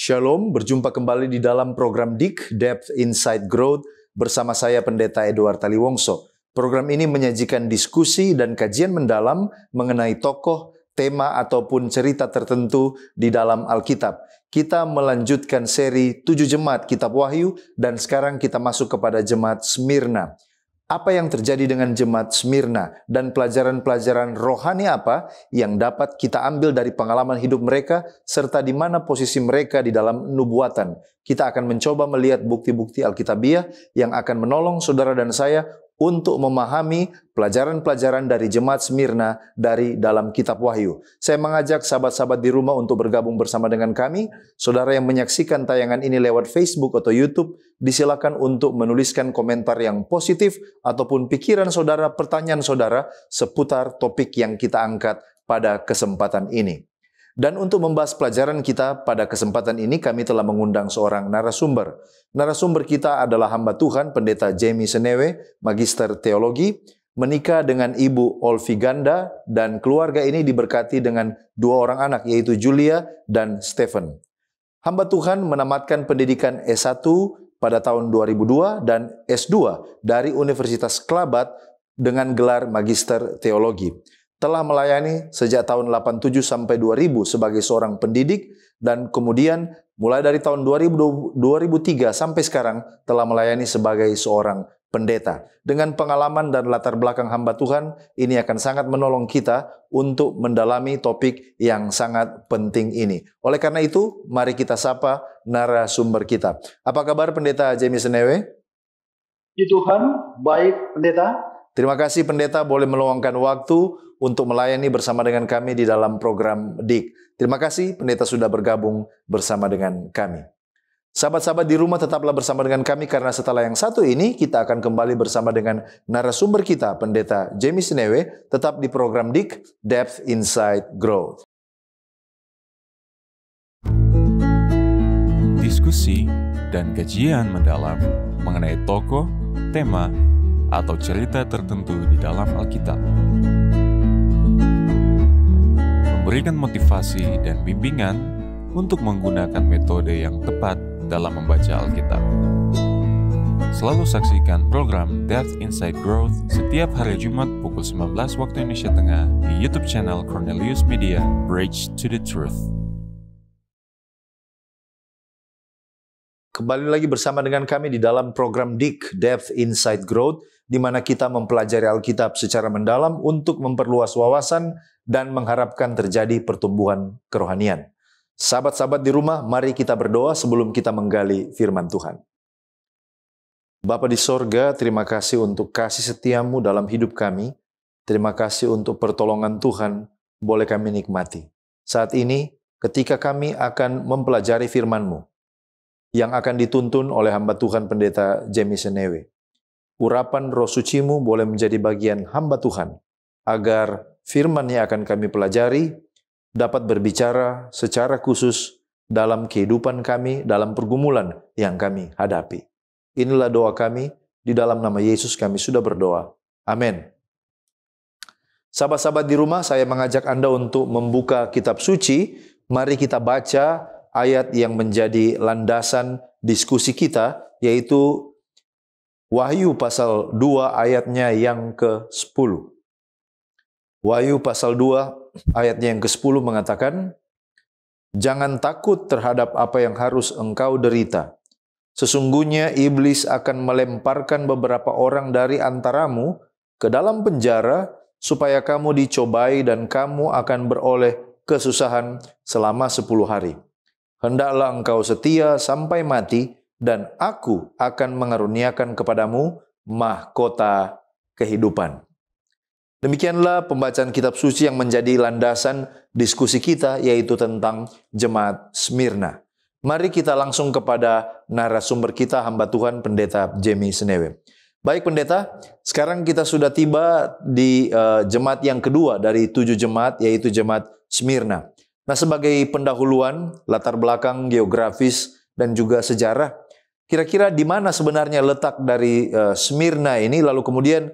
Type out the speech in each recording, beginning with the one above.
Shalom, berjumpa kembali di dalam program DIK, Depth Insight Growth, bersama saya Pendeta Edward Taliwongso. Program ini menyajikan diskusi dan kajian mendalam mengenai tokoh, tema ataupun cerita tertentu di dalam Alkitab. Kita melanjutkan seri 7 jemaat Kitab Wahyu dan sekarang kita masuk kepada jemaat Smyrna. Apa yang terjadi dengan jemaat Smyrna dan pelajaran-pelajaran rohani apa yang dapat kita ambil dari pengalaman hidup mereka serta di mana posisi mereka di dalam nubuatan. Kita akan mencoba melihat bukti-bukti Alkitabiah yang akan menolong saudara dan saya untuk memahami pelajaran-pelajaran dari jemaat Smyrna dari dalam Kitab Wahyu. Saya mengajak sahabat-sahabat di rumah untuk bergabung bersama dengan kami. Saudara yang menyaksikan tayangan ini lewat Facebook atau YouTube, disilakan untuk menuliskan komentar yang positif ataupun pikiran saudara, pertanyaan saudara seputar topik yang kita angkat pada kesempatan ini. Dan untuk membahas pelajaran kita pada kesempatan ini, kami telah mengundang seorang narasumber. Narasumber kita adalah hamba Tuhan, Pendeta Jamie Senewe, Magister Teologi, menikah dengan Ibu Olvi Ganda, dan keluarga ini diberkati dengan 2 orang anak, yaitu Julia dan Stephen. Hamba Tuhan menamatkan pendidikan S1 pada tahun 2002 dan S2 dari Universitas Klabat dengan gelar Magister Teologi. Telah melayani sejak tahun 87 sampai 2000 sebagai seorang pendidik dan kemudian mulai dari tahun 2003 sampai sekarang telah melayani sebagai seorang pendeta. Dengan pengalaman dan latar belakang hamba Tuhan, ini akan sangat menolong kita untuk mendalami topik yang sangat penting ini. Oleh karena itu, mari kita sapa narasumber kita. Apa kabar Pendeta Jamie Senewe? Puji Tuhan, baik Pendeta. Terima kasih Pendeta boleh meluangkan waktu untuk melayani bersama dengan kami di dalam program DIK. Terima kasih Pendeta sudah bergabung bersama dengan kami. Sahabat-sahabat di rumah tetaplah bersama dengan kami karena setelah yang satu ini kita akan kembali bersama dengan narasumber kita Pendeta Jamie Senewe tetap di program DIK Depth Insight Growth. Diskusi dan kajian mendalam mengenai tokoh, tema, atau cerita tertentu di dalam Alkitab. Memberikan motivasi dan bimbingan untuk menggunakan metode yang tepat dalam membaca Alkitab. Selalu saksikan program Depth Insight Growth setiap hari Jumat pukul 19 waktu Indonesia Tengah di YouTube channel Cornelius Media, Bridge to the Truth. Kembali lagi bersama dengan kami di dalam program DIK, Depth Insight Growth, di mana kita mempelajari Alkitab secara mendalam untuk memperluas wawasan dan mengharapkan terjadi pertumbuhan kerohanian. Sahabat-sahabat di rumah, mari kita berdoa sebelum kita menggali firman Tuhan. Bapa di sorga, terima kasih untuk kasih setiamu dalam hidup kami. Terima kasih untuk pertolongan Tuhan, boleh kami nikmati. Saat ini, ketika kami akan mempelajari firman-Mu, yang akan dituntun oleh hamba Tuhan Pendeta Jamie Senewe. Urapan roh suci-Mu boleh menjadi bagian hamba Tuhan, agar firman yang akan kami pelajari dapat berbicara secara khusus dalam kehidupan kami, dalam pergumulan yang kami hadapi. Inilah doa kami, di dalam nama Yesus kami sudah berdoa. Amin. Sahabat-sahabat di rumah, saya mengajak Anda untuk membuka kitab suci. Mari kita baca ayat yang menjadi landasan diskusi kita, yaitu Wahyu pasal 2 ayatnya yang ke-10. Wahyu pasal 2 ayatnya yang ke-10 mengatakan, "Jangan takut terhadap apa yang harus engkau derita. Sesungguhnya iblis akan melemparkan beberapa orang dari antaramu ke dalam penjara, supaya kamu dicobai dan kamu akan beroleh kesusahan selama 10 hari. Hendaklah engkau setia sampai mati, dan aku akan mengaruniakan kepadamu mahkota kehidupan." Demikianlah pembacaan kitab suci yang menjadi landasan diskusi kita, yaitu tentang jemaat Smyrna. Mari kita langsung kepada narasumber kita, hamba Tuhan Pendeta Jamie Senewe. Baik Pendeta, sekarang kita sudah tiba di jemaat yang kedua dari 7 jemaat, yaitu jemaat Smyrna. Nah, sebagai pendahuluan, latar belakang geografis dan juga sejarah, kira-kira di mana sebenarnya letak dari Smyrna ini, lalu kemudian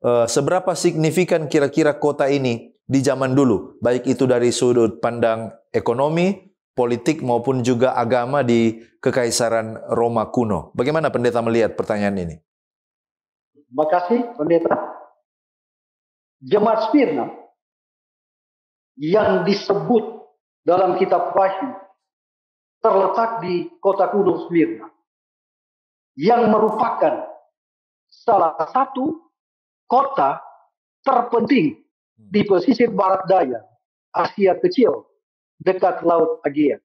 seberapa signifikan kira-kira kota ini di zaman dulu, baik itu dari sudut pandang ekonomi, politik maupun juga agama di Kekaisaran Roma kuno. Bagaimana pendeta melihat pertanyaan ini? Terima kasih, pendeta. Jemaat Smyrna yang disebut dalam kitab Wahyu terletak di kota kuno Smyrna, yang merupakan salah satu kota terpenting di pesisir barat daya Asia Kecil dekat Laut Aegea,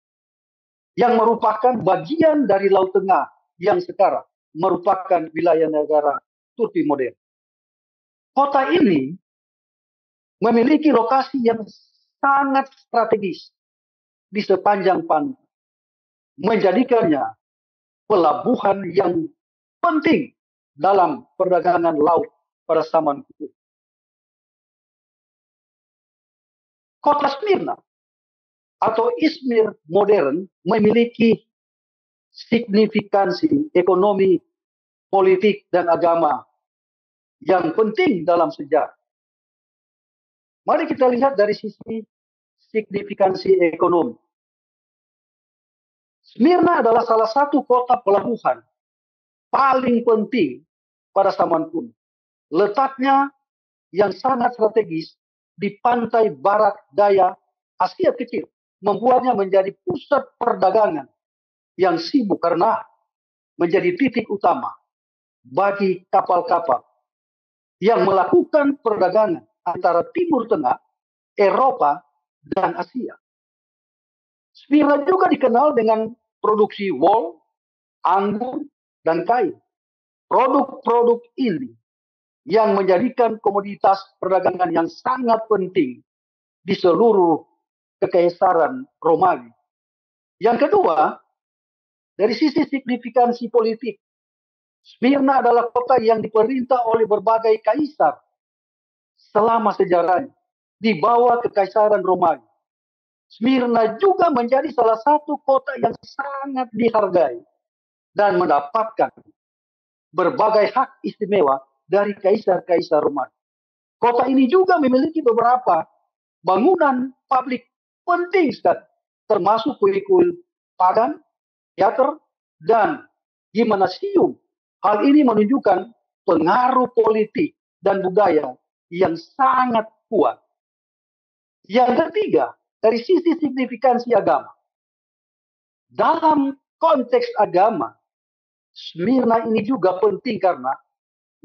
yang merupakan bagian dari Laut Tengah yang sekarang merupakan wilayah negara Turki modern. Kota ini memiliki lokasi yang sangat strategis di sepanjang pantai, menjadikannya pelabuhan yang penting dalam perdagangan laut pada zaman kuno. Kota Smyrna atau Izmir modern memiliki signifikansi ekonomi, politik, dan agama yang penting dalam sejarah. Mari kita lihat dari sisi signifikansi ekonomi. Smyrna adalah salah satu kota pelabuhan paling penting pada zaman kuno. Letaknya yang sangat strategis di pantai barat daya Asia Kecil membuatnya menjadi pusat perdagangan yang sibuk karena menjadi titik utama bagi kapal-kapal yang melakukan perdagangan antara Timur Tengah, Eropa, dan Asia. Smyrna juga dikenal dengan produksi wol, anggur, dan kain. Produk-produk ini yang menjadikan komoditas perdagangan yang sangat penting di seluruh Kekaisaran Romawi. Yang kedua, dari sisi signifikansi politik, Smyrna adalah kota yang diperintah oleh berbagai kaisar selama sejarahnya di bawah Kekaisaran Romawi. Smyrna juga menjadi salah satu kota yang sangat dihargai dan mendapatkan berbagai hak istimewa dari kaisar-kaisar Romawi. Kota ini juga memiliki beberapa bangunan publik penting sekali, termasuk kuil-kuil pagan, teater, dan gimnasium. Hal ini menunjukkan pengaruh politik dan budaya yang sangat kuat. Yang ketiga, dari sisi signifikansi agama. Dalam konteks agama, Smyrna ini juga penting karena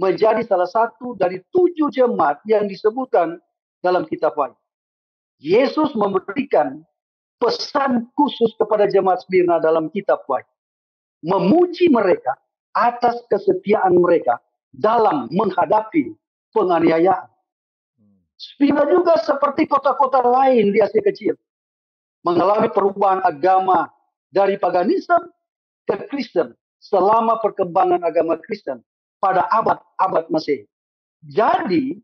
menjadi salah satu dari 7 jemaat yang disebutkan dalam kitab Wahyu. Yesus memberikan pesan khusus kepada jemaat Smyrna dalam kitab Wahyu, memuji mereka atas kesetiaan mereka dalam menghadapi penganiayaan. Smyrna juga seperti kota-kota lain di Asia Kecil mengalami perubahan agama dari paganisme ke Kristen selama perkembangan agama Kristen pada abad-abad Masehi. Jadi,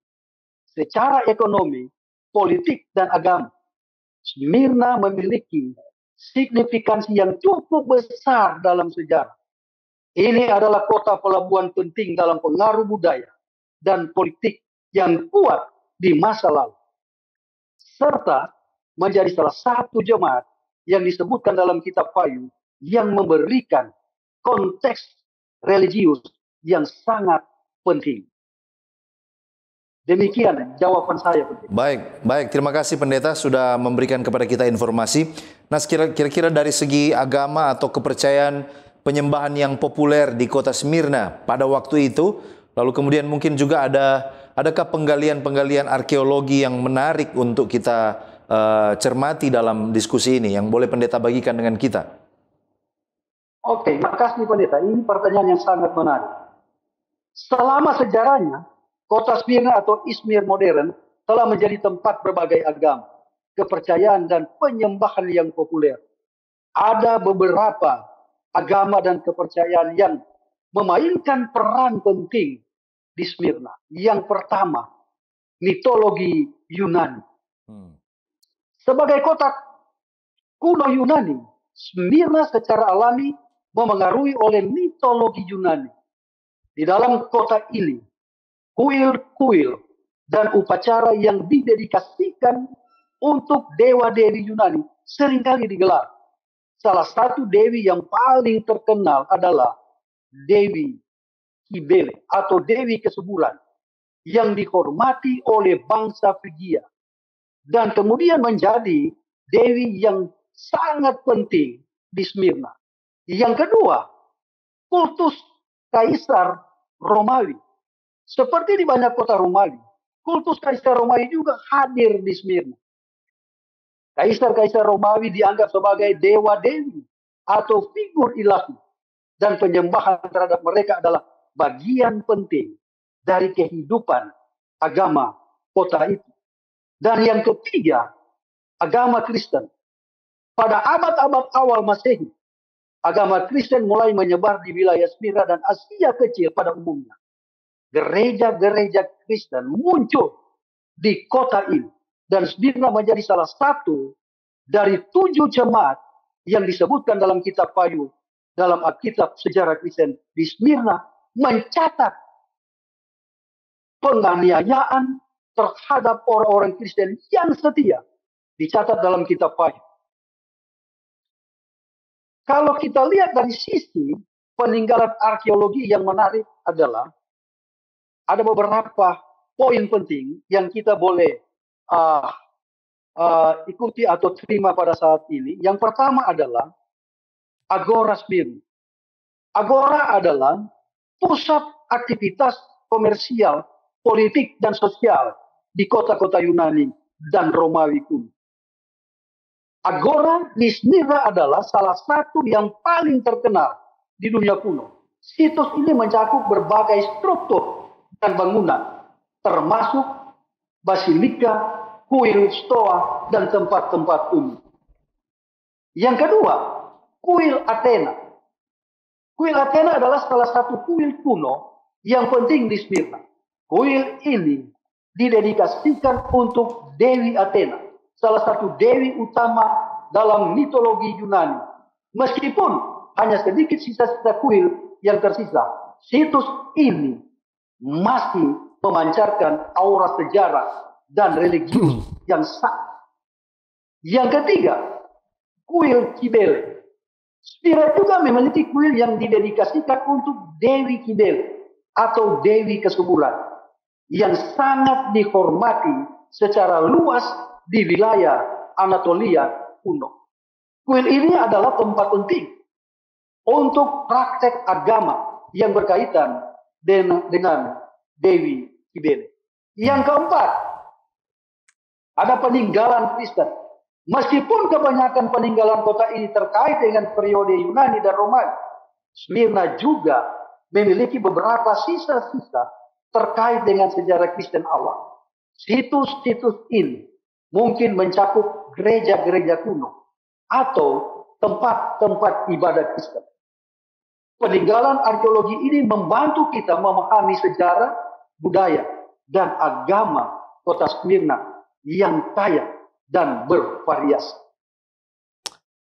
secara ekonomi, politik, dan agama, Smyrna memiliki signifikansi yang cukup besar dalam sejarah. Ini adalah kota pelabuhan penting dalam pengaruh budaya dan politik yang kuat di masa lalu, serta menjadi salah satu jemaat yang disebutkan dalam kitab Wahyu yang memberikan konteks religius yang sangat penting. Demikian jawaban saya. Baik. Terima kasih pendeta sudah memberikan kepada kita informasi. Nah, kira-kira dari segi agama atau kepercayaan penyembahan yang populer di kota Smyrna pada waktu itu, lalu kemudian mungkin juga adakah penggalian-penggalian arkeologi yang menarik untuk kita cermati dalam diskusi ini yang boleh pendeta bagikan dengan kita? Oke, makasih pendeta. Ini pertanyaan yang sangat menarik. Selama sejarahnya, kota Smyrna atau Izmir modern telah menjadi tempat berbagai agama, kepercayaan, dan penyembahan yang populer. Ada beberapa agama dan kepercayaan yang memainkan peran penting di Smyrna. Yang pertama, mitologi Yunani. Sebagai kota kuno Yunani, Smyrna secara alami memengaruhi oleh mitologi Yunani. Di dalam kota ini, kuil-kuil dan upacara yang didedikasikan untuk dewa-dewi Yunani seringkali digelar. salah satu dewi yang paling terkenal adalah Dewi Kibele atau Dewi Kesuburan yang dihormati oleh bangsa Frigia dan kemudian menjadi dewi yang sangat penting di Smyrna. Yang kedua, kultus Kaisar Romawi. Seperti di banyak kota Romawi, kultus Kaisar Romawi juga hadir di Smyrna. Kaisar-kaisar Romawi dianggap sebagai dewa-dewi atau figur ilahi. Dan penyembahan terhadap mereka adalah bagian penting dari kehidupan agama kota itu. Dan yang ketiga, agama Kristen. Pada abad-abad awal Masehi, agama Kristen mulai menyebar di wilayah Smyrna dan Asia Kecil pada umumnya. Gereja-gereja Kristen muncul di kota ini. Dan Smyrna menjadi salah satu dari 7 jemaat yang disebutkan dalam kitab Wahyu, dalam Alkitab sejarah Kristen di Smyrna, mencatat penganiayaan terhadap orang-orang Kristen yang setia. Dicatat dalam kitab Wahyu. Kalau kita lihat dari sisi peninggalan arkeologi yang menarik adalah ada beberapa poin penting yang kita boleh ikuti atau terima pada saat ini. Yang pertama adalah Agora Smyrna. Agora adalah pusat aktivitas komersial, politik, dan sosial di kota-kota Yunani dan Romawi kuno. Agora di Smyrna adalah salah satu yang paling terkenal di dunia kuno. Situs ini mencakup berbagai struktur dan bangunan, termasuk basilika, kuil stoa, dan tempat-tempat umum. Yang kedua, kuil Athena. Kuil Athena adalah salah satu kuil kuno yang penting di Smyrna. Kuil ini didedikasikan untuk Dewi Athena, salah satu dewi utama dalam mitologi Yunani. Meskipun hanya sedikit sisa-sisa kuil yang tersisa, situs ini masih memancarkan aura sejarah dan religius yang sah. Yang ketiga, kuil Kibele. Smyrna juga memiliki kuil yang didedikasikan untuk Dewi Kibele atau Dewi Kesuburan yang sangat dihormati secara luas di wilayah Anatolia kuno. Kuil ini adalah tempat penting untuk praktek agama yang berkaitan dengan Dewi Kibele. Yang keempat, ada peninggalan Kristen. Meskipun kebanyakan peninggalan kota ini terkait dengan periode Yunani dan Romawi, Smyrna juga memiliki beberapa sisa-sisa terkait dengan sejarah Kristen awal. Situs-situs ini mungkin mencakup gereja-gereja kuno atau tempat-tempat ibadah Kristen. Peninggalan arkeologi ini membantu kita memahami sejarah, budaya, dan agama kota Smyrna yang kaya dan bervariasi.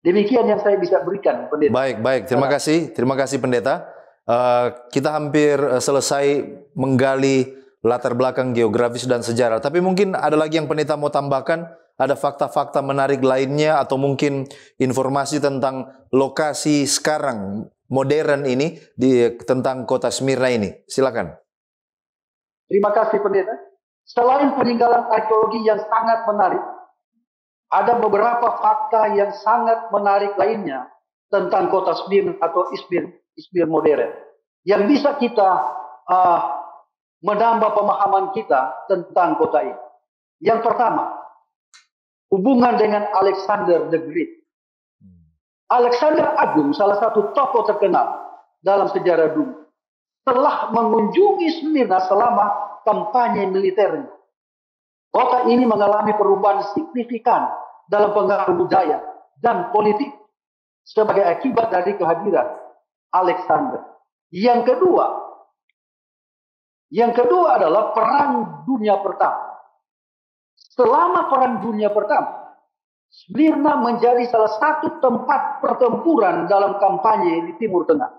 Demikian yang saya bisa berikan, Pendeta. Baik. Terima kasih Pendeta. Kita hampir selesai menggali latar belakang geografis dan sejarah. Tapi mungkin ada lagi yang Pendeta mau tambahkan? Ada fakta-fakta menarik lainnya atau mungkin informasi tentang lokasi sekarang modern ini tentang kota Smyrna ini? Silakan. Terima kasih, Pendeta. Selain peninggalan arkeologi yang sangat menarik, ada beberapa fakta yang sangat menarik lainnya tentang kota Smyrna atau Izmir modern yang bisa kita menambah pemahaman kita tentang kota ini. Yang pertama, hubungan dengan Alexander the Great. Alexander Agung, salah satu tokoh terkenal dalam sejarah dunia, telah mengunjungi Smyrna selama kampanye militernya. Kota ini mengalami perubahan signifikan dalam pengaruh budaya dan politik sebagai akibat dari kehadiran Alexander. Yang kedua adalah Perang Dunia Pertama. Selama Perang Dunia Pertama, Smyrna menjadi salah satu tempat pertempuran dalam kampanye di Timur Tengah.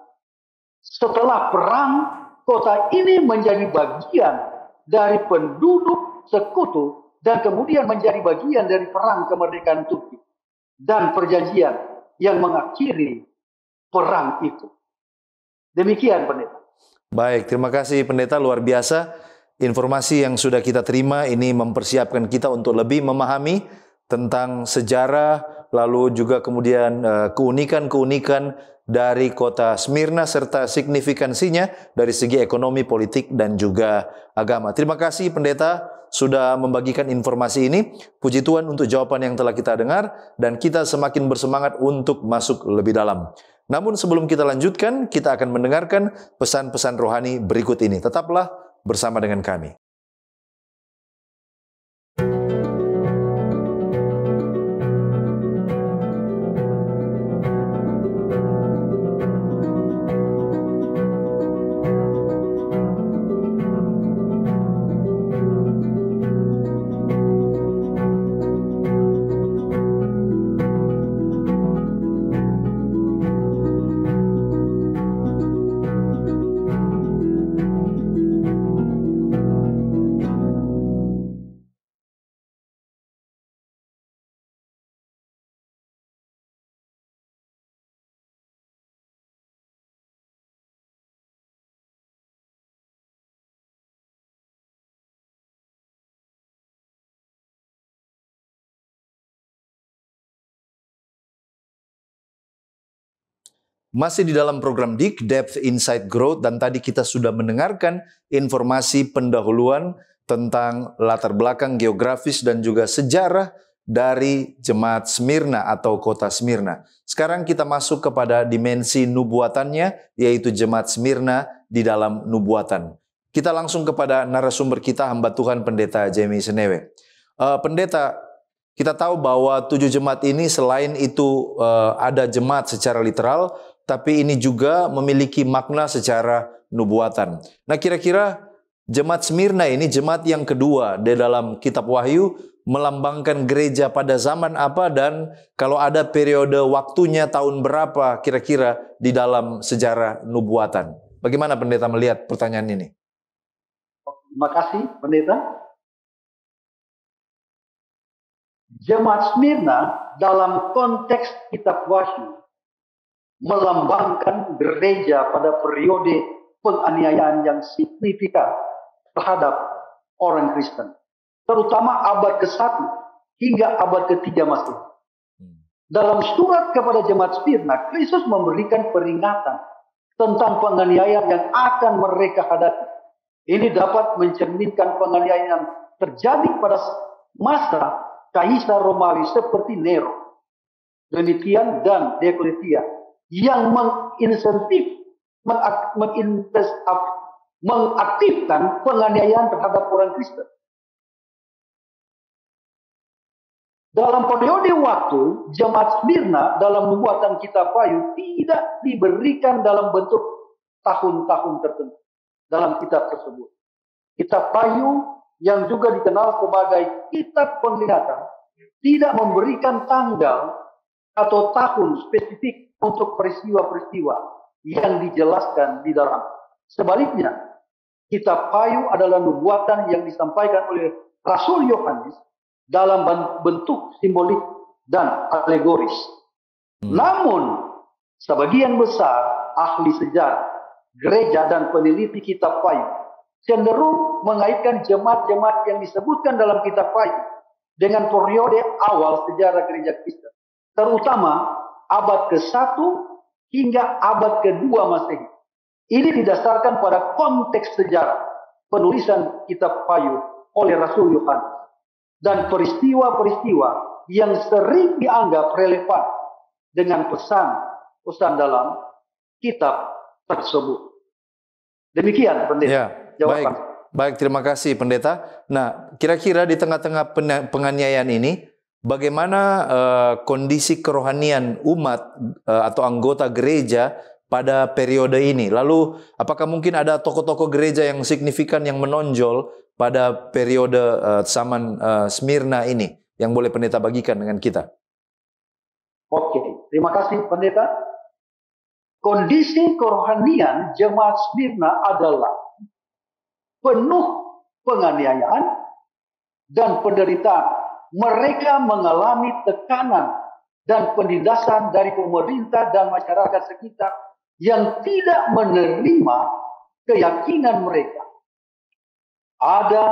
Setelah perang, kota ini menjadi bagian dari penduduk sekutu dan kemudian menjadi bagian dari perang kemerdekaan Turki dan perjanjian yang mengakhiri perang itu. Demikian, Pendeta. Baik, terima kasih Pendeta, luar biasa. Informasi yang sudah kita terima ini mempersiapkan kita untuk lebih memahami tentang sejarah, lalu juga kemudian keunikan-keunikan dari kota Smyrna serta signifikansinya dari segi ekonomi, politik, dan juga agama. Terima kasih Pendeta sudah membagikan informasi ini. Puji Tuhan untuk jawaban yang telah kita dengar dan kita semakin bersemangat untuk masuk lebih dalam. Namun sebelum kita lanjutkan, kita akan mendengarkan pesan-pesan rohani berikut ini. Tetaplah bersama dengan kami. Masih di dalam program DIK, Depth Insight Growth, dan tadi kita sudah mendengarkan informasi pendahuluan tentang latar belakang geografis dan juga sejarah dari jemaat Smyrna atau kota Smyrna. Sekarang kita masuk kepada dimensi nubuatannya, yaitu jemaat Smyrna di dalam nubuatan. Kita langsung kepada narasumber kita, hamba Tuhan Pendeta Jamie Senewe. Pendeta, kita tahu bahwa 7 jemaat ini selain itu ada jemaat secara literal, tapi ini juga memiliki makna secara nubuatan. Nah, kira-kira jemaat Smyrna ini jemaat yang kedua di dalam kitab Wahyu, melambangkan gereja pada zaman apa, dan kalau ada periode waktunya tahun berapa kira-kira di dalam sejarah nubuatan. Bagaimana Pendeta melihat pertanyaan ini? Terima kasih, Pendeta. Jemaat Smyrna dalam konteks kitab Wahyu melambangkan gereja pada periode penganiayaan yang signifikan terhadap orang Kristen, terutama abad ke-1 hingga abad ke-3 Masehi. Dalam surat kepada jemaat Smyrna, Kristus memberikan peringatan tentang penganiayaan yang akan mereka hadapi. Ini dapat mencerminkan penganiayaan yang terjadi pada masa Kaisar Romawi seperti Nero, Domitian, dan Diocletian, yang mengaktifkan penganiayaan terhadap orang Kristen. Dalam periode waktu, jemaat Smyrna dalam nubuatan kitab Wahyu tidak diberikan dalam bentuk tahun-tahun tertentu dalam kitab tersebut. Kitab Wahyu yang juga dikenal sebagai kitab penglihatan tidak memberikan tanggal atau tahun spesifik untuk peristiwa-peristiwa yang dijelaskan di dalam. Sebaliknya, kitab Wahyu adalah nubuatan yang disampaikan oleh Rasul Yohanes dalam bentuk simbolik dan alegoris. Namun, sebagian besar ahli sejarah, gereja, dan peneliti kitab Wahyu cenderung mengaitkan jemaat-jemaat yang disebutkan dalam kitab Wahyu dengan periode awal sejarah gereja Kristen, terutama abad ke-1 hingga abad ke-2 Masehi. Ini didasarkan pada konteks sejarah penulisan kitab Wahyu oleh Rasul Yohanes dan peristiwa-peristiwa yang sering dianggap relevan dengan pesan-pesan dalam kitab tersebut. Demikian, Pendeta. Ya, jawaban. Baik, terima kasih Pendeta. Nah, kira-kira di tengah-tengah penganiayaan ini, bagaimana kondisi kerohanian umat atau anggota gereja pada periode ini? Lalu, apakah mungkin ada tokoh-tokoh gereja yang signifikan yang menonjol pada periode zaman Smyrna ini yang boleh Pendeta bagikan dengan kita? Oke, terima kasih Pendeta. Kondisi kerohanian jemaat Smyrna adalah penuh penganiayaan dan penderitaan. Mereka mengalami tekanan dan penindasan dari pemerintah dan masyarakat sekitar yang tidak menerima keyakinan mereka. Ada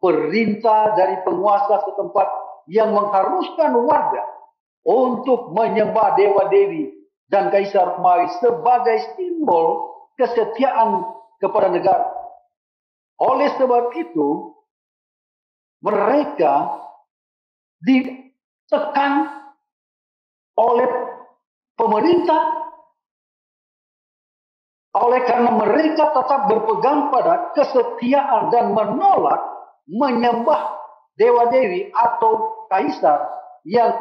perintah dari penguasa setempat yang mengharuskan warga untuk menyembah dewa-dewi dan kaisar Romawi sebagai simbol kesetiaan kepada negara. Oleh sebab itu, mereka ditekan oleh pemerintah oleh karena mereka tetap berpegang pada kesetiaan dan menolak menyembah dewa-dewi atau kaisar yang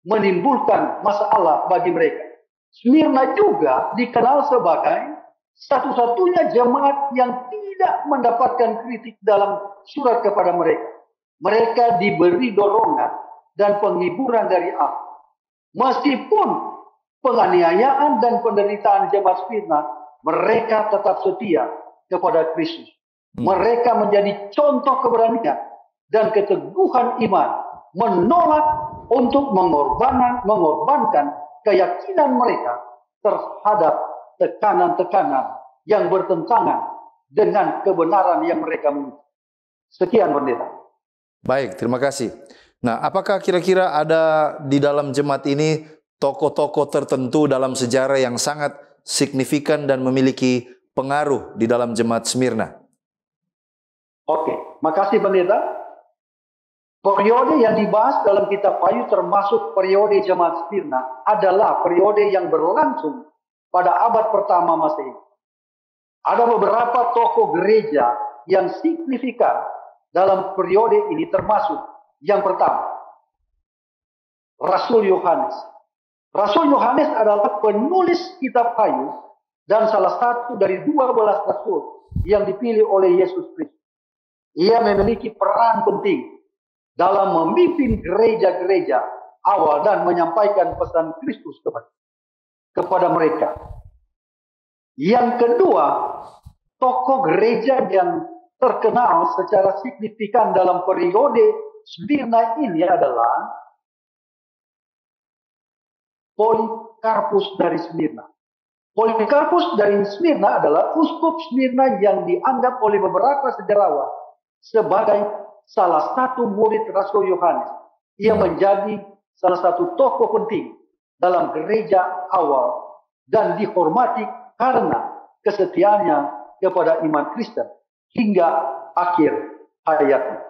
menimbulkan masalah bagi mereka. Smyrna juga dikenal sebagai satu-satunya jemaat yang tidak mendapatkan kritik dalam surat kepada mereka. Mereka diberi dorongan dan penghiburan dari Allah. Meskipun penganiayaan dan penderitaan jemaat Smyrna, mereka tetap setia kepada Kristus. Mereka menjadi contoh keberanian dan keteguhan iman, menolak untuk mengorbankan keyakinan mereka terhadap tekanan-tekanan yang bertentangan dengan kebenaran yang mereka miliki. Sekian, Pendeta. Baik, terima kasih. Nah, apakah kira-kira ada di dalam jemaat ini tokoh-tokoh tertentu dalam sejarah yang sangat signifikan dan memiliki pengaruh di dalam jemaat Smyrna? Oke, makasih Pendeta. Periode yang dibahas dalam kitab Wahyu termasuk periode jemaat Smyrna adalah periode yang berlangsung pada abad pertama Masehi. Ada beberapa tokoh gereja yang signifikan dalam periode ini, termasuk yang pertama, Rasul Yohanes. Rasul Yohanes adalah penulis kitab Wahyu dan salah satu dari 12 rasul yang dipilih oleh Yesus Kristus. Ia memiliki peran penting dalam memimpin gereja-gereja awal dan menyampaikan pesan Kristus kepada mereka. Yang kedua, tokoh gereja yang terkenal secara signifikan dalam periode Smyrna ini adalah Polikarpus dari Smyrna. Polikarpus dari Smyrna adalah uskup Smyrna yang dianggap oleh beberapa sejarawan sebagai salah satu murid Rasul Yohanes. Ia menjadi salah satu tokoh penting dalam gereja awal dan dihormati karena kesetiaannya kepada iman Kristen hingga akhir hayatnya.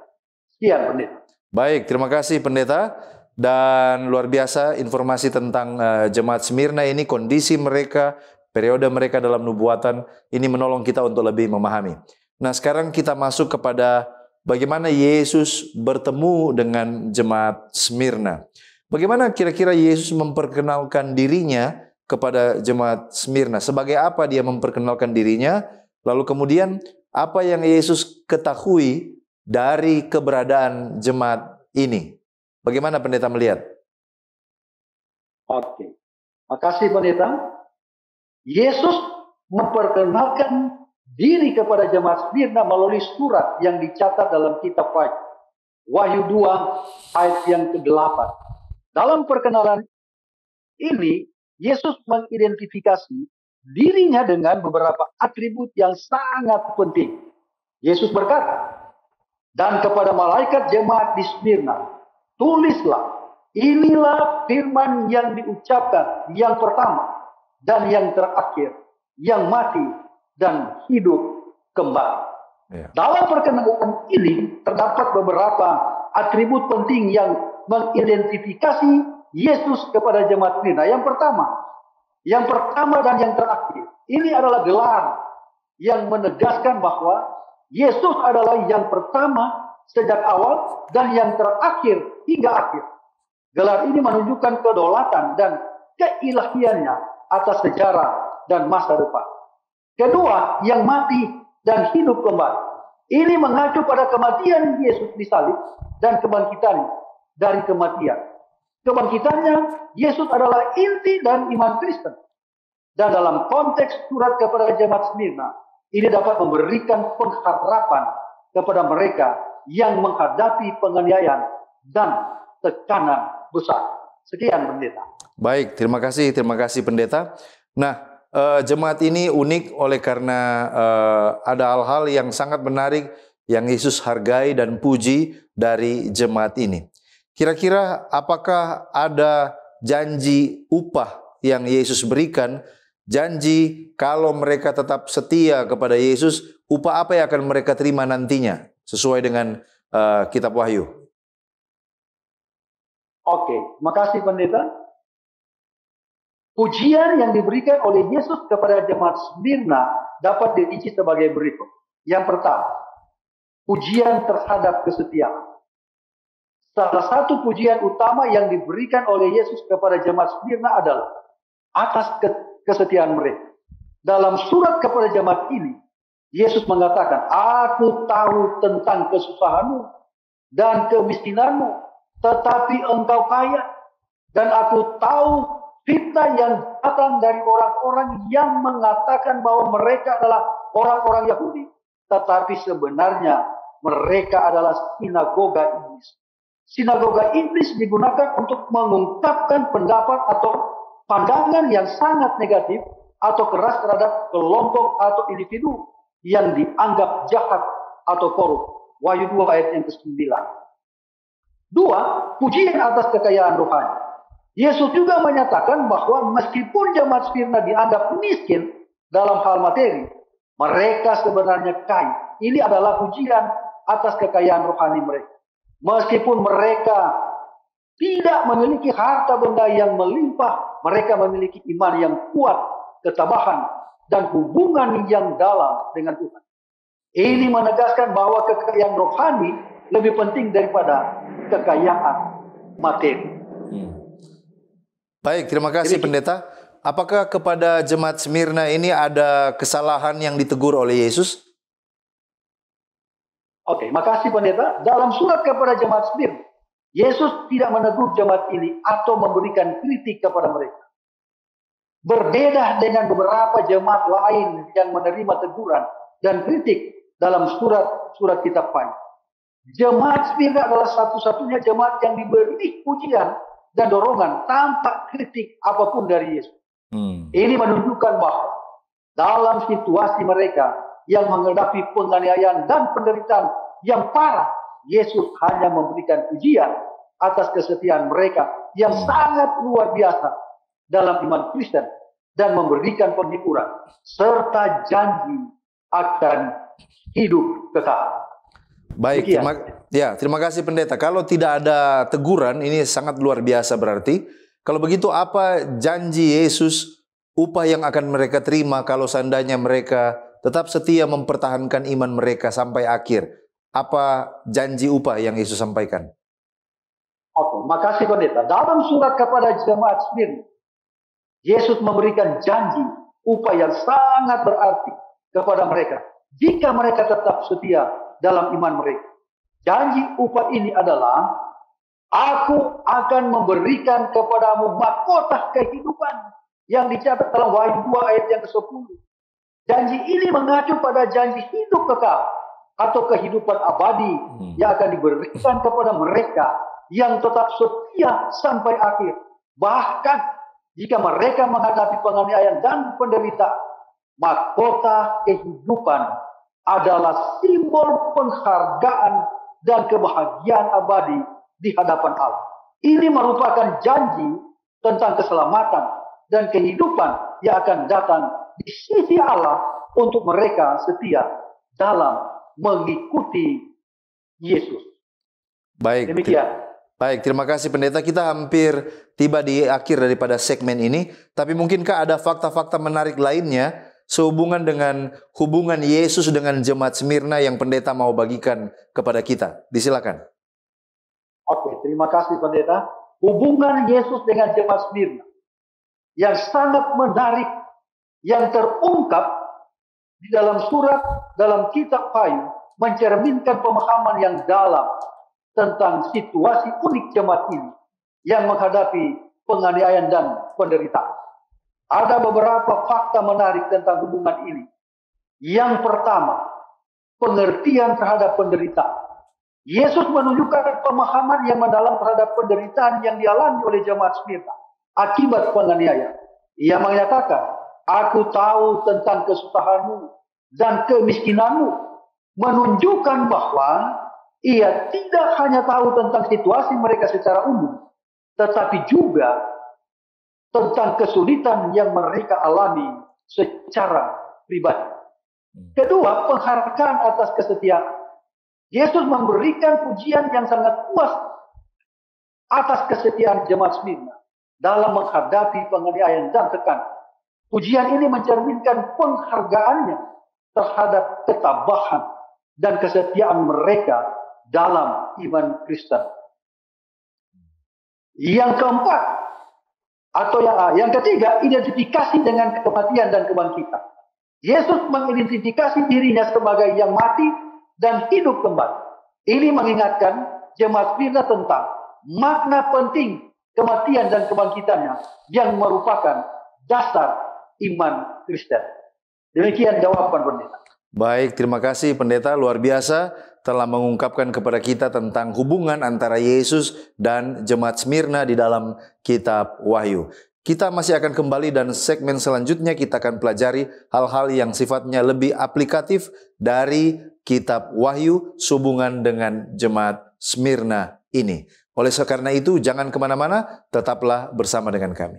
Sekian, Pendeta. Baik, terima kasih Pendeta. Dan luar biasa informasi tentang jemaat Smyrna ini, kondisi mereka, periode mereka dalam nubuatan, ini menolong kita untuk lebih memahami. Nah, sekarang kita masuk kepada bagaimana Yesus bertemu dengan jemaat Smyrna. Bagaimana kira-kira Yesus memperkenalkan dirinya kepada jemaat Smyrna? Sebagai apa dia memperkenalkan dirinya? Lalu kemudian apa yang Yesus ketahui dari keberadaan jemaat ini? Bagaimana Pendeta melihat? Oke, makasih Pendeta. Yesus memperkenalkan diri kepada jemaat Smyrna melalui surat yang dicatat dalam kitab Wahyu. Wahyu 2 ayat yang ke-8. Dalam perkenalan ini, Yesus mengidentifikasi dirinya dengan beberapa atribut yang sangat penting. Yesus berkata, "Dan kepada malaikat jemaat di Smyrna, tulislah, inilah firman yang diucapkan yang pertama dan yang terakhir, yang mati dan hidup kembali." Ya. Dalam perkenalan ini terdapat beberapa atribut penting yang mengidentifikasi Yesus kepada jemaat Smyrna. Yang pertama dan yang terakhir. Ini adalah gelar yang menegaskan bahwa Yesus adalah yang pertama sejak awal dan yang terakhir hingga akhir. Gelar ini menunjukkan kedaulatan dan keilahiannya atas sejarah dan masa depan. Kedua, yang mati dan hidup kembali. Ini mengacu pada kematian Yesus di salib dan kebangkitannya dari kematian. Kebangkitannya, Yesus adalah inti dan iman Kristen. Dan dalam konteks surat kepada jemaat Smyrna, ini dapat memberikan pengharapan kepada mereka yang menghadapi penganiayaan dan tekanan besar. Sekian, Pendeta. Baik, terima kasih Pendeta. Nah, jemaat ini unik oleh karena ada hal-hal yang sangat menarik yang Yesus hargai dan puji dari jemaat ini. Kira-kira apakah ada janji upah yang Yesus berikan? Janji kalau mereka tetap setia kepada Yesus, upah apa yang akan mereka terima nantinya? Sesuai dengan kitab Wahyu. Oke, makasih Pendeta. Pujian yang diberikan oleh Yesus kepada jemaat Smyrna dapat dirinci sebagai berikut. Yang pertama, pujian terhadap kesetiaan. Salah satu pujian utama yang diberikan oleh Yesus kepada jemaat Smyrna adalah atas kesetiaan mereka. Dalam surat kepada jemaat ini, Yesus mengatakan, "Aku tahu tentang kesusahanmu dan kemiskinanmu, tetapi engkau kaya. Dan aku tahu fitnah yang datang dari orang-orang yang mengatakan bahwa mereka adalah orang-orang Yahudi, tetapi sebenarnya mereka adalah sinagoga iblis." Sinagoga iblis digunakan untuk mengungkapkan pendapat atau pandangan yang sangat negatif atau keras terhadap kelompok atau individu yang dianggap jahat atau korup. Wahyu 2 ayat yang ke-9. 2. Pujian atas kekayaan rohani. Yesus juga menyatakan bahwa meskipun jemaat Smyrna dianggap miskin dalam hal materi, mereka sebenarnya kaya. Ini adalah pujian atas kekayaan rohani mereka. Meskipun mereka tidak memiliki harta benda yang melimpah, mereka memiliki iman yang kuat, ketabahan, dan hubungan yang dalam dengan Tuhan. Ini menegaskan bahwa kekayaan rohani lebih penting daripada kekayaan materi. Baik, terima kasih Pendeta. Apakah kepada jemaat Smyrna ini ada kesalahan yang ditegur oleh Yesus? Oke, makasih Pendeta. Dalam surat kepada jemaat Smyrna, Yesus tidak menegur jemaat ini atau memberikan kritik kepada mereka. Berbeda dengan beberapa jemaat lain yang menerima teguran dan kritik dalam surat kitab Wahyu. Jemaat Smyrna adalah satu-satunya jemaat yang diberi pujian dan dorongan tanpa kritik apapun dari Yesus. Ini menunjukkan bahwa dalam situasi mereka yang menghadapi penganiayaan dan penderitaan yang parah, Yesus hanya memberikan pujian atas kesetiaan mereka yang sangat luar biasa dalam iman Kristen dan memberikan penghiburan serta janji akan hidup kekal. Baik, terima kasih Pendeta. Kalau tidak ada teguran, ini sangat luar biasa berarti. Kalau begitu apa janji Yesus, upah yang akan mereka terima kalau seandainya mereka tetap setia mempertahankan iman mereka sampai akhir? Apa janji upah yang Yesus sampaikan? Oke, makasih Pendeta. Dalam surat kepada jemaat Smyrna, Yesus memberikan janji upah yang sangat berarti kepada mereka jika mereka tetap setia dalam iman mereka. Janji upah ini adalah, "Aku akan memberikan kepadamu mahkota kehidupan," yang dicatat dalam Wahyu 2 ayat yang ke-10. Janji ini mengacu pada janji hidup kekal atau kehidupan abadi yang akan diberikan kepada mereka yang tetap setia sampai akhir. Bahkan jika mereka menghadapi penganiayaan dan penderitaan, mahkota kehidupan adalah simbol penghargaan dan kebahagiaan abadi di hadapan Allah. Ini merupakan janji tentang keselamatan dan kehidupan yang akan datang di sisi Allah untuk mereka setia dalam mengikuti Yesus. Baik. Demikian. Baik, terima kasih Pendeta. Kita hampir tiba di akhir daripada segmen ini. Tapi mungkinkah ada fakta-fakta menarik lainnya sehubungan dengan hubungan Yesus dengan jemaat Smyrna yang Pendeta mau bagikan kepada kita? Disilakan. Oke, terima kasih Pendeta. Hubungan Yesus dengan jemaat Smyrna yang sangat menarik, yang terungkap di dalam dalam kitab Wahyu, mencerminkan pemahaman yang dalam tentang situasi unik jemaat ini yang menghadapi penganiayaan dan penderitaan. Ada beberapa fakta menarik tentang hubungan ini. Yang pertama, pengertian terhadap penderitaan. Yesus menunjukkan pemahaman yang mendalam terhadap penderitaan yang dialami oleh jemaat Smyrna akibat penganiayaan. Ia menyatakan, aku tahu tentang kesusahanmu dan kemiskinanmu, menunjukkan bahwa ia tidak hanya tahu tentang situasi mereka secara umum, tetapi juga tentang kesulitan yang mereka alami secara pribadi. Kedua, penghargaan atas kesetiaan. Yesus memberikan pujian yang sangat puas atas kesetiaan jemaat Smyrna dalam menghadapi penganiayaan dan tekanan. Pujian ini mencerminkan penghargaannya terhadap ketabahan dan kesetiaan mereka dalam iman Kristen. Yang keempat, atau yang ketiga, identifikasi dengan kematian dan kebangkitan. Yesus mengidentifikasi dirinya sebagai yang mati dan hidup kembali. Ini mengingatkan jemaat Smyrna tentang makna penting kematian dan kebangkitannya yang merupakan dasar iman Kristen. Demikian jawaban pendeta. Baik, terima kasih pendeta, luar biasa telah mengungkapkan kepada kita tentang hubungan antara Yesus dan jemaat Smyrna di dalam kitab Wahyu. Kita masih akan kembali dan segmen selanjutnya kita akan pelajari hal-hal yang sifatnya lebih aplikatif dari kitab Wahyu sehubungan dengan jemaat Smyrna ini. Oleh karena itu, jangan kemana-mana, tetaplah bersama dengan kami.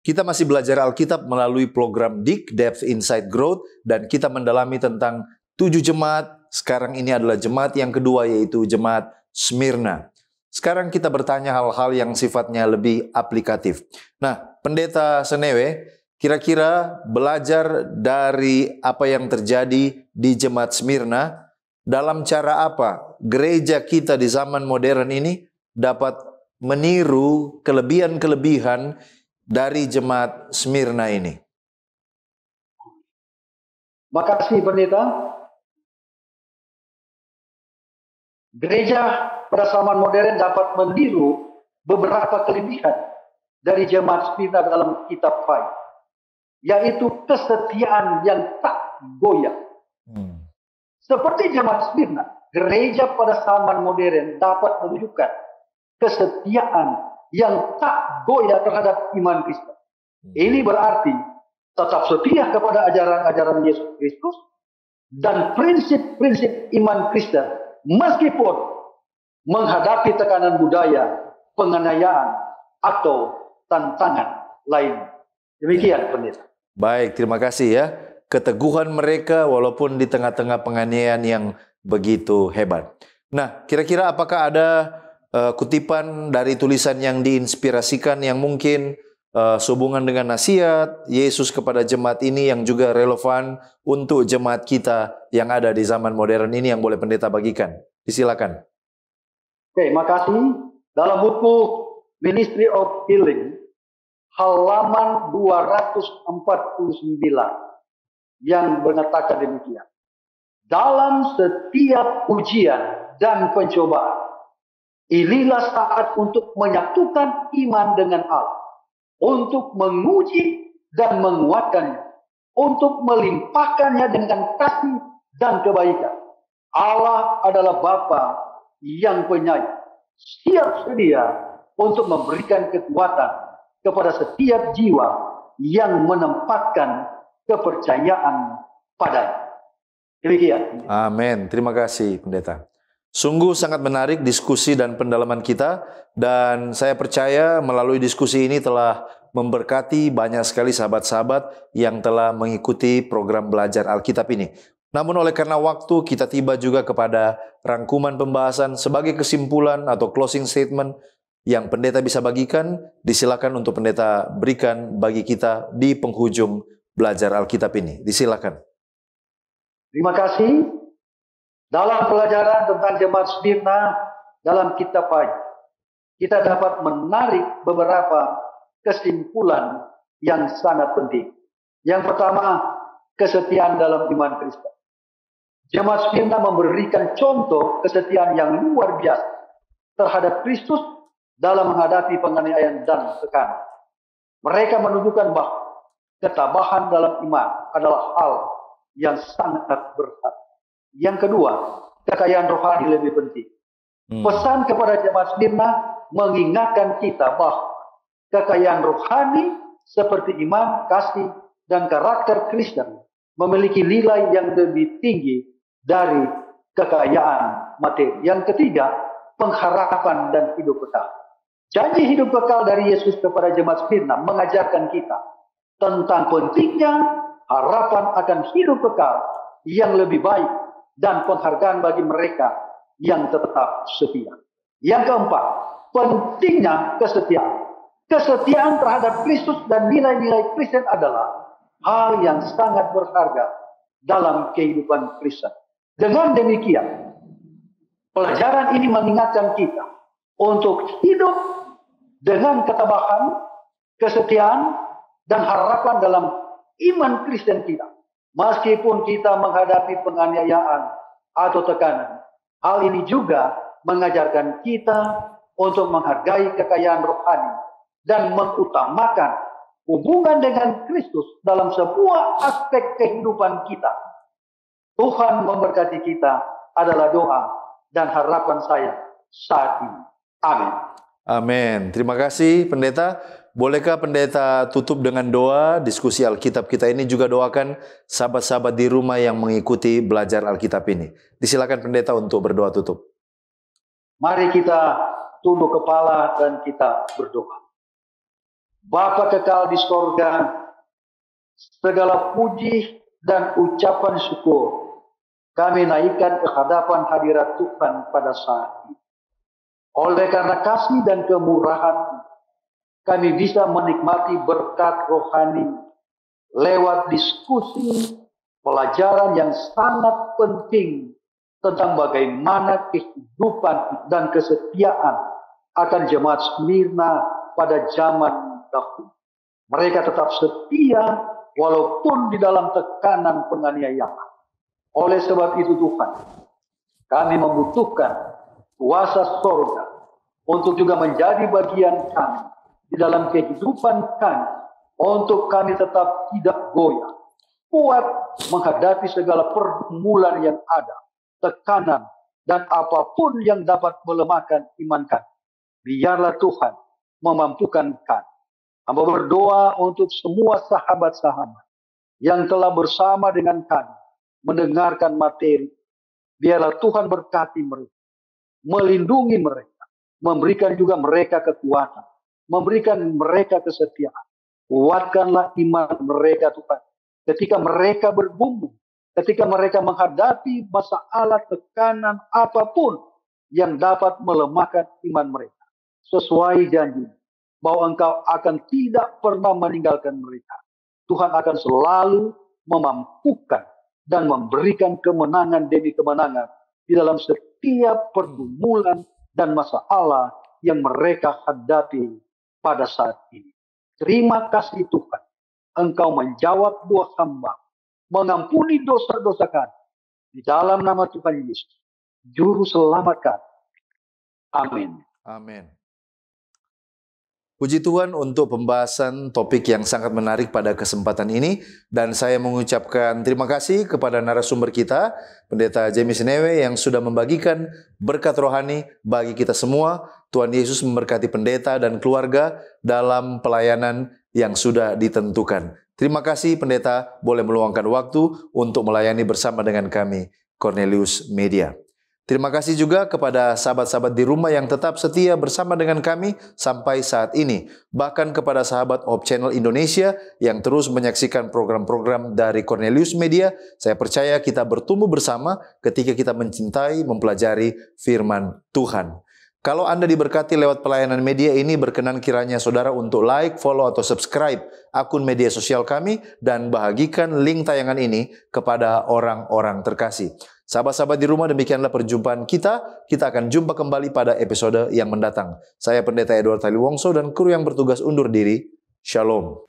Kita masih belajar Alkitab melalui program DIK, Depth Insight Growth, dan kita mendalami tentang 7 jemaat. Sekarang ini adalah jemaat yang kedua, yaitu jemaat Smyrna. Sekarang kita bertanya hal-hal yang sifatnya lebih aplikatif. Nah, Pendeta Senewe, kira-kira belajar dari apa yang terjadi di jemaat Smyrna, dalam cara apa gereja kita di zaman modern ini dapat meniru kelebihan-kelebihan dari jemaat Smyrna ini? Makasih pendeta. Gereja pada zaman modern dapat meniru beberapa kelebihan dari jemaat Smyrna dalam kitab Wahyu, yaitu kesetiaan yang tak goyah. Seperti jemaat Smyrna, gereja pada zaman modern dapat menunjukkan kesetiaan yang tak goyah terhadap iman Kristen. Ini berarti tetap setia kepada ajaran-ajaran Yesus Kristus dan prinsip-prinsip iman Kristen meskipun menghadapi tekanan budaya, penganiayaan, atau tantangan lain. Demikian, pendeta. Baik, terima kasih ya. Keteguhan mereka walaupun di tengah-tengah penganiayaan yang begitu hebat. Nah, kira-kira apakah ada kutipan dari tulisan yang diinspirasikan yang mungkin sehubungan dengan nasihat Yesus kepada jemaat ini yang juga relevan untuk jemaat kita yang ada di zaman modern ini yang boleh pendeta bagikan? Disilakan. Oke, makasih. Dalam buku Ministry of Healing, halaman 249, yang mengatakan demikian. Dalam setiap ujian dan pencobaan, inilah saat untuk menyatukan iman dengan Allah, untuk menguji dan menguatkannya, untuk melimpahkannya dengan kasih dan kebaikan. Allah adalah Bapa yang penyayang, siap sedia untuk memberikan kekuatan kepada setiap jiwa yang menempatkan kepercayaan padanya. Demikian. Amin. Terima kasih, pendeta. Sungguh sangat menarik diskusi dan pendalaman kita, dan saya percaya melalui diskusi ini telah memberkati banyak sekali sahabat-sahabat yang telah mengikuti program belajar Alkitab ini. Namun oleh karena waktu, kita tiba juga kepada rangkuman pembahasan sebagai kesimpulan atau closing statement yang pendeta bisa bagikan. Disilakan untuk pendeta berikan bagi kita di penghujung belajar Alkitab ini. Disilakan. Terima kasih. Dalam pelajaran tentang jemaat Smyrna dalam kitab Wahyu, kita dapat menarik beberapa kesimpulan yang sangat penting. Yang pertama, kesetiaan dalam iman Kristen. Jemaat Smyrna memberikan contoh kesetiaan yang luar biasa terhadap Kristus dalam menghadapi penganiayaan dan tekanan. Mereka menunjukkan bahwa ketabahan dalam iman adalah hal yang sangat berharga. Yang kedua, kekayaan rohani lebih penting. Pesan kepada jemaat Smyrna mengingatkan kita bahwa kekayaan rohani seperti iman, kasih, dan karakter Kristen memiliki nilai yang lebih tinggi dari kekayaan materi. Yang ketiga, pengharapan dan hidup kekal. Janji hidup kekal dari Yesus kepada jemaat Smyrna mengajarkan kita tentang pentingnya harapan akan hidup kekal yang lebih baik dan penghargaan bagi mereka yang tetap setia. Yang keempat, pentingnya kesetiaan. Kesetiaan terhadap Kristus dan nilai-nilai Kristen adalah hal yang sangat berharga dalam kehidupan Kristen. Dengan demikian, pelajaran ini mengingatkan kita untuk hidup dengan ketabahan, kesetiaan, dan harapan dalam iman Kristen kita. Meskipun kita menghadapi penganiayaan atau tekanan, hal ini juga mengajarkan kita untuk menghargai kekayaan rohani dan mengutamakan hubungan dengan Kristus dalam sebuah aspek kehidupan kita. Tuhan memberkati kita adalah doa dan harapan saya saat ini. Amin. Amin. Terima kasih Pendeta. Bolehkah Pendeta tutup dengan doa diskusi Alkitab kita ini, juga doakan sahabat-sahabat di rumah yang mengikuti belajar Alkitab ini. Disilakan Pendeta untuk berdoa tutup. Mari kita tunduk kepala dan kita berdoa. Bapa kekal di sorga, segala puji dan ucapan syukur kami naikkan ke hadapan hadirat Tuhan pada saat ini. Oleh karena kasih dan kemurahan, kami bisa menikmati berkat rohani lewat diskusi pelajaran yang sangat penting tentang bagaimana kehidupan dan kesetiaan akan jemaat Smyrna pada zaman dahulu. Mereka tetap setia walaupun di dalam tekanan penganiayaan. Oleh sebab itu Tuhan, kami membutuhkan kuasa sorga untuk juga menjadi bagian kami di dalam kehidupan kami, untuk kami tetap tidak goyah, kuat menghadapi segala pergumulan yang ada, tekanan, dan apapun yang dapat melemahkan iman kami. Biarlah Tuhan memampukan kami. Hamba berdoa untuk semua sahabat-sahabat yang telah bersama dengan kami mendengarkan materi. Biarlah Tuhan berkati mereka, melindungi mereka, memberikan juga mereka kekuatan, memberikan mereka kesetiaan. Kuatkanlah iman mereka Tuhan. Ketika mereka bergumul, ketika mereka menghadapi masalah, tekanan, apapun yang dapat melemahkan iman mereka. Sesuai janji bahwa Engkau akan tidak pernah meninggalkan mereka. Tuhan akan selalu memampukan dan memberikan kemenangan demi kemenangan di dalam setiap pergumulan dan masalah yang mereka hadapi pada saat ini. Terima kasih Tuhan, Engkau menjawab doa hamba, mengampuni dosa-dosa kami. Di dalam nama Tuhan Yesus, Juru Selamat kami. Amin. Amin. Puji Tuhan untuk pembahasan topik yang sangat menarik pada kesempatan ini. Dan saya mengucapkan terima kasih kepada narasumber kita, Pendeta James Newe, yang sudah membagikan berkat rohani bagi kita semua. Tuhan Yesus memberkati pendeta dan keluarga dalam pelayanan yang sudah ditentukan. Terima kasih Pendeta boleh meluangkan waktu untuk melayani bersama dengan kami, Cornelius Media. Terima kasih juga kepada sahabat-sahabat di rumah yang tetap setia bersama dengan kami sampai saat ini. Bahkan kepada sahabat Hope Channel Indonesia yang terus menyaksikan program-program dari Cornelius Media. Saya percaya kita bertumbuh bersama ketika kita mencintai, mempelajari firman Tuhan. Kalau Anda diberkati lewat pelayanan media ini, berkenan kiranya saudara untuk like, follow, atau subscribe akun media sosial kami dan bagikan link tayangan ini kepada orang-orang terkasih. Sahabat-sahabat di rumah, demikianlah perjumpaan kita. Kita akan jumpa kembali pada episode yang mendatang. Saya Pendeta Edward Taliwongso dan kru yang bertugas undur diri. Shalom.